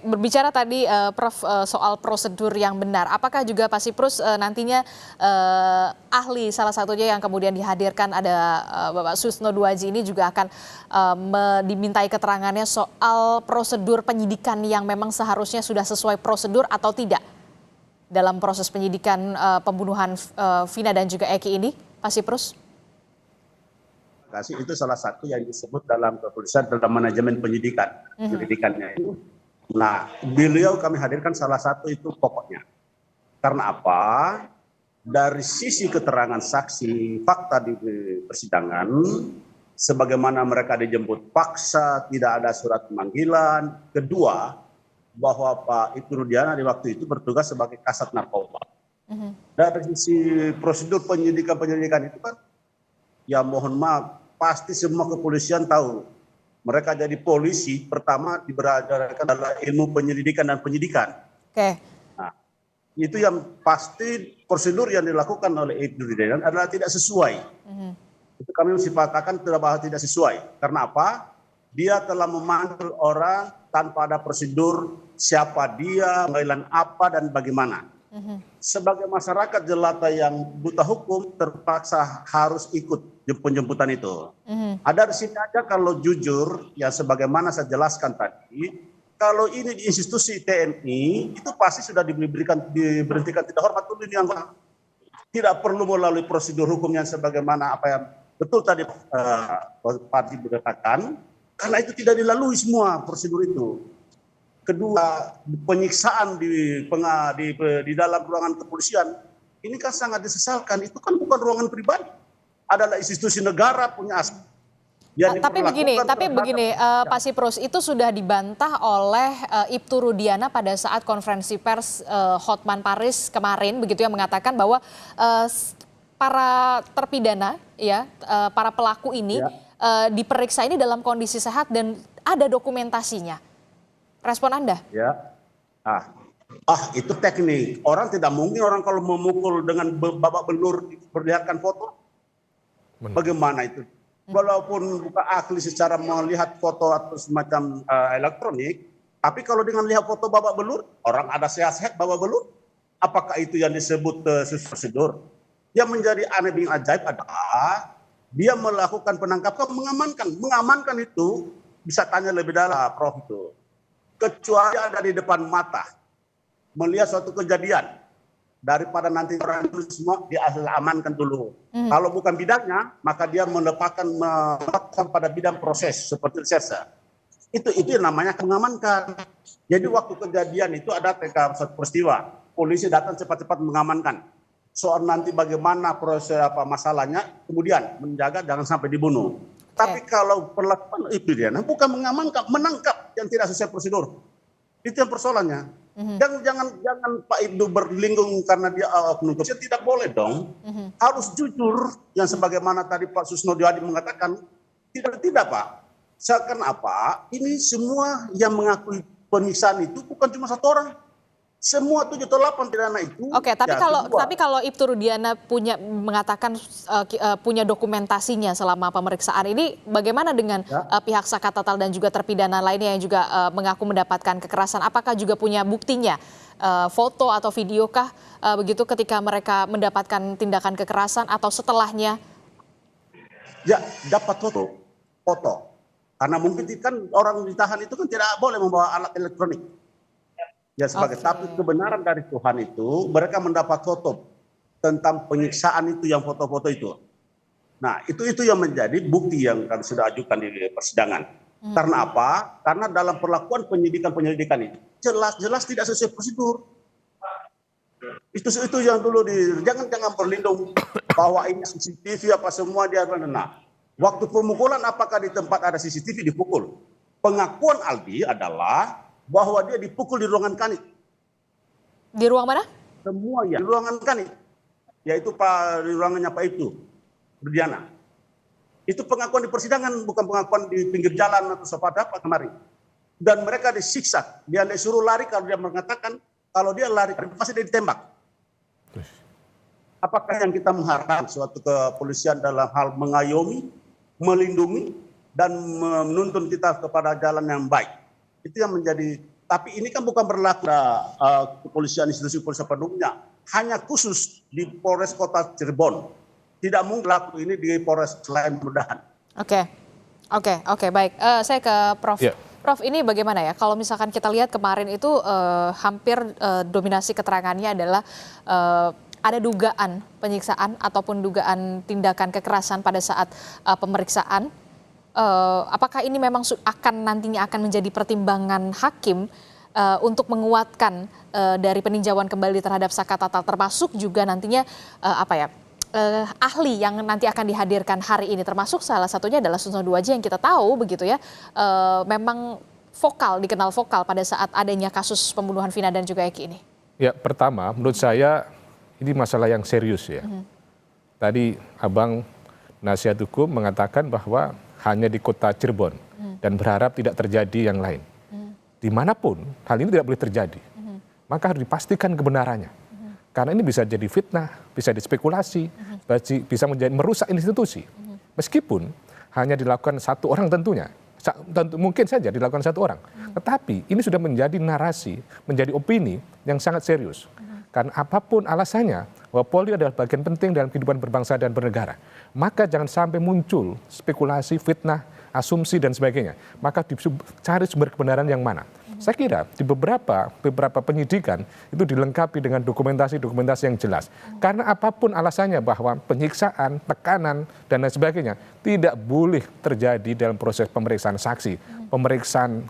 Berbicara tadi Prof soal prosedur yang benar, apakah juga Pak Siprus nantinya ahli salah satunya yang kemudian dihadirkan ada Bapak Susno Duaji ini juga akan dimintai keterangannya soal prosedur penyidikan yang memang seharusnya sudah sesuai prosedur atau tidak dalam proses penyidikan pembunuhan Vina dan juga Eki ini, Pak Siprus? Itu salah satu yang disebut dalam kepolisian dalam manajemen penyidikannya itu. Nah, beliau kami hadirkan salah satu itu pokoknya. Karena apa? Dari sisi keterangan saksi fakta di persidangan, sebagaimana mereka dijemput paksa, tidak ada surat pemanggilan. Kedua, bahwa Pak Ibtu Rudiana di waktu itu bertugas sebagai kasat narkoba. Dari sisi prosedur penyidikan itu kan, ya mohon maaf, pasti semua kepolisian tahu. Mereka jadi polisi, pertama diberajarkan adalah ilmu penyelidikan dan penyidikan. Oke. Nah, itu yang pasti prosedur yang dilakukan oleh Ibtu Rudiana adalah tidak sesuai. Itu kami mesti katakan bahwa tidak sesuai. Karena apa? Dia telah memanggil orang tanpa ada prosedur siapa dia, panggilan apa dan bagaimana. Sebagai masyarakat jelata yang buta hukum terpaksa harus ikut penjemputan itu. Ada di sini aja kalau jujur, ya sebagaimana saya jelaskan tadi, kalau ini di institusi TNI itu pasti sudah diberhentikan tidak hormat dulu ini anggota. Tidak perlu melalui prosedur hukumnya sebagaimana apa yang betul tadi Pak Adi berkatakan, karena itu tidak dilalui semua prosedur itu. Kedua, penyiksaan di dalam ruangan kepolisian ini kan sangat disesalkan. Itu kan bukan ruangan pribadi, adalah institusi negara punya aset. Tapi begini, Pak Siprus, itu sudah dibantah oleh Ibtu Rudiana pada saat konferensi pers Hotman Paris kemarin, begitu yang mengatakan bahwa para terpidana, ya, para pelaku ini diperiksa ini dalam kondisi sehat dan ada dokumentasinya. Respon Anda? Ya, itu teknik. Orang tidak mungkin orang kalau memukul dengan babak belur perlihatkan foto. Bagaimana itu? Walaupun bukan ahli secara melihat foto atau semacam elektronik, tapi kalau dengan lihat foto babak belur, orang ada sehat-sehat babak belur, apakah itu yang disebut prosedur? Yang menjadi aneh bin ajaib adalah dia melakukan penangkapan, mengamankan itu bisa tanya lebih dalam, Prof itu. Kecuali ada di depan mata, melihat suatu kejadian, daripada nanti orang itu semua diamankan dulu. Kalau bukan bidangnya, maka dia meletakkan pada bidang proses seperti reserse. Itu yang namanya mengamankan. Jadi waktu kejadian itu ada suatu peristiwa, polisi datang cepat-cepat mengamankan. Soal nanti bagaimana proses masalahnya, kemudian menjaga jangan sampai dibunuh. Tapi kalau perlakuan itu dia, bukan mengamankan, menangkap yang tidak sesuai prosedur. Itu yang persoalannya. Jangan Pak Ibtu berlindung karena dia oknum. Tidak boleh dong. Harus jujur yang sebagaimana tadi Pak Susno Duaji mengatakan. Tidak Pak. Seakan apa? Ini semua yang mengakui penyiksaan itu bukan cuma satu orang. Semua 7 atau 8 pidana itu. Oke, tapi kalau Ibtu Rudiana mengatakan punya dokumentasinya selama pemeriksaan ini, bagaimana dengan pihak Sakatatal dan juga terpidana lainnya yang juga mengaku mendapatkan kekerasan? Apakah juga punya buktinya, foto atau videokah begitu ketika mereka mendapatkan tindakan kekerasan atau setelahnya? Ya, dapat foto. Karena mungkin kan orang ditahan itu kan tidak boleh membawa alat elektronik. Ya sebagai tapi kebenaran dari Tuhan itu mereka mendapat foto tentang penyiksaan itu yang foto-foto itu. Nah itu yang menjadi bukti yang kami sudah ajukan di persidangan. Karena apa? Karena dalam perlakuan penyidikan itu jelas tidak sesuai prosedur. Itu yang dulu jangan berlindung bahwa ini CCTV apa semua dia. Nah waktu pemukulan apakah di tempat ada CCTV dipukul? Pengakuan Aldi adalah bahwa dia dipukul di ruangan kanit. Di ruang mana? Semua ya, di ruangan kanit. Yaitu di ruangannya Pak Ibtu Rudiana. Itu pengakuan di persidangan, bukan pengakuan di pinggir jalan atau apa kemarin. Dan mereka disiksa, dia disuruh lari kalau dia mengatakan kalau dia lari pasti dia ditembak. Apakah yang kita mengharapkan suatu kepolisian dalam hal mengayomi, melindungi, dan menuntun kita kepada jalan yang baik? Itu yang menjadi Tapi ini kan bukan berlaku kepolisian, institusi kepolisian pendukungnya, hanya khusus di Polres Kota Cirebon. Tidak mungkin berlaku ini di Polres lain mudahan. Oke, baik. Saya ke Prof. Ya. Prof, ini bagaimana ya? Kalau misalkan kita lihat kemarin itu hampir dominasi keterangannya adalah ada dugaan penyiksaan ataupun dugaan tindakan kekerasan pada saat pemeriksaan. Apakah ini memang nantinya akan menjadi pertimbangan hakim untuk menguatkan dari peninjauan kembali terhadap Saka Tatal, termasuk juga nantinya ahli yang nanti akan dihadirkan hari ini, termasuk salah satunya adalah Susno Duaji yang kita tahu begitu ya, memang dikenal vokal pada saat adanya kasus pembunuhan Vina dan juga Eki ini. Ya, pertama menurut saya ini masalah yang serius ya. Tadi Abang nasihat hukum mengatakan bahwa hanya di kota Cirebon dan berharap tidak terjadi yang lain. Dimanapun hal ini tidak boleh terjadi, maka harus dipastikan kebenarannya. Karena ini bisa jadi fitnah, bisa dispekulasi, bisa menjadi merusak institusi. Meskipun hanya dilakukan satu orang tentunya, mungkin saja dilakukan satu orang. Tetapi ini sudah menjadi narasi, menjadi opini yang sangat serius. Karena apapun alasannya, bahwa Polri adalah bagian penting dalam kehidupan berbangsa dan bernegara. Maka jangan sampai muncul spekulasi, fitnah, asumsi dan sebagainya. Maka dicari sumber kebenaran yang mana. Saya kira di beberapa penyidikan itu dilengkapi dengan dokumentasi yang jelas. Karena apapun alasannya bahwa penyiksaan, tekanan dan lain sebagainya tidak boleh terjadi dalam proses pemeriksaan saksi, pemeriksaan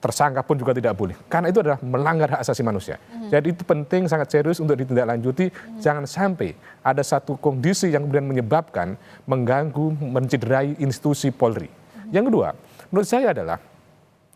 tersangka pun juga tidak boleh. Karena itu adalah melanggar hak asasi manusia. Jadi itu penting, sangat serius untuk ditindaklanjuti. Jangan sampai ada satu kondisi yang kemudian menyebabkan mengganggu, mencederai institusi Polri. Yang kedua, menurut saya adalah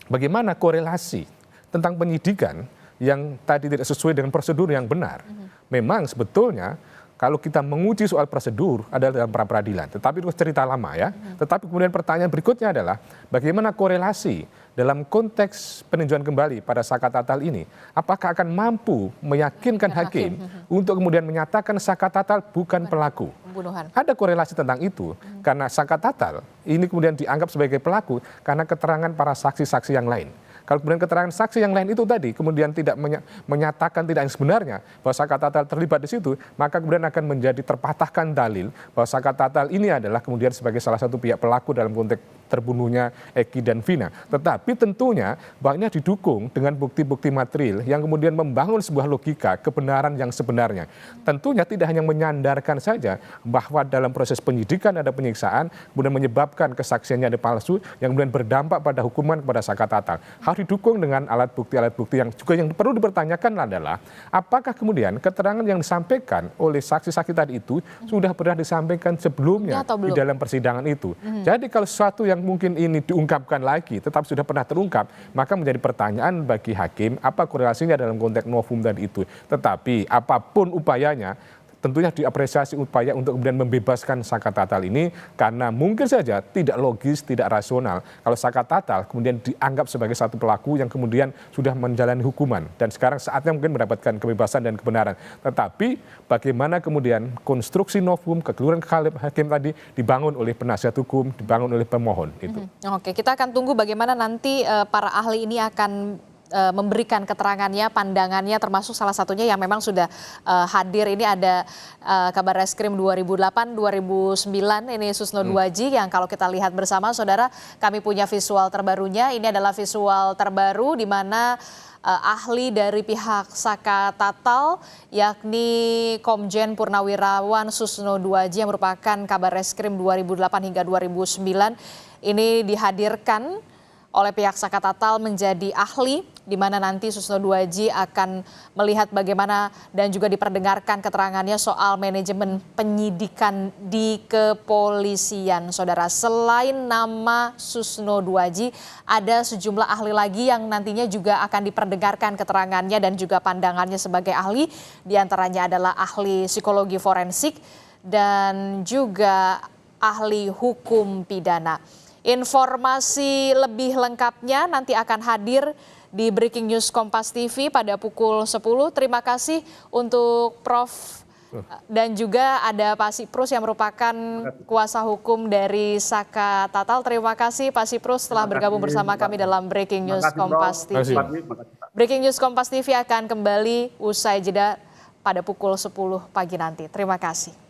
bagaimana korelasi tentang penyidikan yang tadi tidak sesuai dengan prosedur yang benar. Memang sebetulnya kalau kita menguji soal prosedur adalah dalam pra-peradilan, tetapi itu cerita lama ya. Tetapi kemudian pertanyaan berikutnya adalah bagaimana korelasi dalam konteks peninjauan kembali pada Saka Tatal ini, apakah akan mampu meyakinkan hakim untuk kemudian menyatakan Saka Tatal bukan pelaku. Pembunuhan. Ada korelasi tentang itu, karena Saka Tatal ini kemudian dianggap sebagai pelaku karena keterangan para saksi-saksi yang lain. Kalau kemudian keterangan saksi yang lain itu tadi kemudian tidak menyatakan tidak yang sebenarnya bahwa Saka Tatal terlibat di situ, maka kemudian akan menjadi terpatahkan dalil bahwa Saka Tatal ini adalah kemudian sebagai salah satu pihak pelaku dalam konteks terbunuhnya Eki dan Vina. Tetapi tentunya bahwa ini didukung dengan bukti-bukti material yang kemudian membangun sebuah logika kebenaran yang sebenarnya. Tentunya tidak hanya menyandarkan saja bahwa dalam proses penyidikan ada penyiksaan, kemudian menyebabkan kesaksiannya ada palsu, yang kemudian berdampak pada hukuman kepada Saka Tatal. Harus didukung dengan alat bukti yang juga yang perlu dipertanyakan adalah apakah kemudian keterangan yang disampaikan oleh saksi-saksi tadi itu sudah pernah disampaikan sebelumnya di dalam persidangan itu. Jadi kalau sesuatu yang mungkin ini diungkapkan lagi tetapi sudah pernah terungkap, maka menjadi pertanyaan bagi hakim apa korelasinya dalam konteks novum tadi itu. Tetapi apapun upayanya, tentunya diapresiasi upaya untuk kemudian membebaskan Saka Tatal ini, karena mungkin saja tidak logis, tidak rasional kalau Saka Tatal kemudian dianggap sebagai satu pelaku yang kemudian sudah menjalani hukuman dan sekarang saatnya mungkin mendapatkan kebebasan dan kebenaran. Tetapi bagaimana kemudian konstruksi novum, kekeliruan hakim tadi dibangun oleh penasihat hukum, dibangun oleh pemohon itu. Oke, kita akan tunggu bagaimana nanti para ahli ini akan memberikan keterangannya, pandangannya, termasuk salah satunya yang memang sudah hadir ini ada Kabar Reskrim 2008-2009 ini Susno Duaji, yang kalau kita lihat bersama saudara, kami punya visual terbarunya. Ini adalah visual terbaru di mana ahli dari pihak Saka Tatal yakni Komjen Purnawirawan Susno Duaji yang merupakan Kabar Reskrim 2008 hingga 2009 ini dihadirkan oleh pihak Saka Tatal menjadi ahli, di mana nanti Susno Duaji akan melihat bagaimana dan juga diperdengarkan keterangannya soal manajemen penyidikan di kepolisian. Saudara, selain nama Susno Duaji, ada sejumlah ahli lagi yang nantinya juga akan diperdengarkan keterangannya dan juga pandangannya sebagai ahli. Di antaranya adalah ahli psikologi forensik dan juga ahli hukum pidana. Informasi lebih lengkapnya nanti akan hadir di Breaking News Kompas TV pada pukul 10. Terima kasih untuk Prof. Dan juga ada Pak Siprus yang merupakan kuasa hukum dari Saka Tatal. Terima kasih Pak Siprus telah bergabung bersama kami dalam Breaking News Kompas TV. Breaking News Kompas TV akan kembali usai jeda pada pukul 10 pagi nanti. Terima kasih.